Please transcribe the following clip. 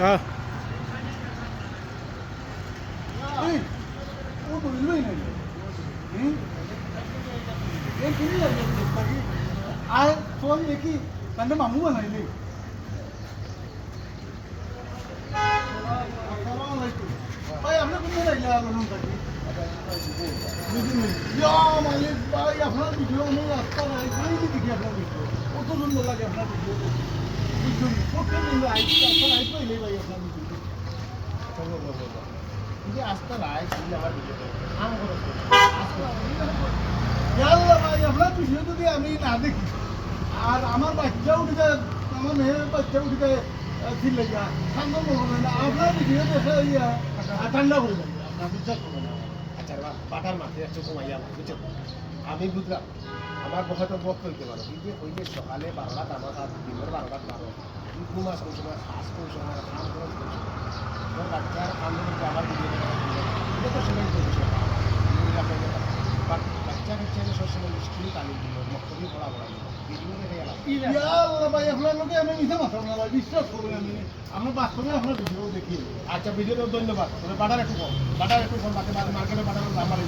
হ্যাঁ ও বলবেই না এই কিনি লাগে আর ফোন দেখি কান্ড মামু বানাইলে আসসালামু আলাইকুম ভাই আপনি কোন জায়গায় আইলা থাকি মালিক ভাই আপনার ভিডিও আমি রাস্তা নাই দেখি আপনার ভিডিও কত সুন্দর লাগে আপনার ভিডিও বুঝছেন কত সুন্দর রাস্তা নাই পাইলে ভাই আপনার ভিডিও কিন্তু আস্তা নাই আমার ভিডিও ভাই আপনার ভিডিও যদি আমি না দেখি আর আমার বাচ্চা উঠিতে আমার মেয়ের বাচ্চা উঠিতে চিল্লাইয়া ঠান্ডা বলবো না আপনার ভিডিও দেখে ঠান্ডা হয়ে যাবে আপনার বিশ্বাস করবো না আচ্ছা বাটার মাঠে একটু কমাইয়া বুঝছো আমি বুঝলাম আমার হয়তো বক করতে পারো কিন্তু ওই যে সকালে 12টা আমার হাত দিনের 12টা 12 ঘুম আসবে সময় শ্বাস করে সময় কাম করে তোর বাচ্চার আন্দোলন আমার ভিডিও এটা তো সেটাই করছে বাচ্চা হচ্ছে সবসময় স্কুল তালিম দিল মক্তবি পড়া ভিডিও দেখে গেলাম ভাই আপনার লোকে আমি মিশে মাথাম না ভাই বিশ্বাস করবেন আমি আমার বাস্তবে আপনার ভিডিও দেখি আচ্ছা ভিডিওতে ধন্যবাদ তবে বাটার একটু কম বাটার একটু কম মার্কেটে বাটার দাম বাড়ে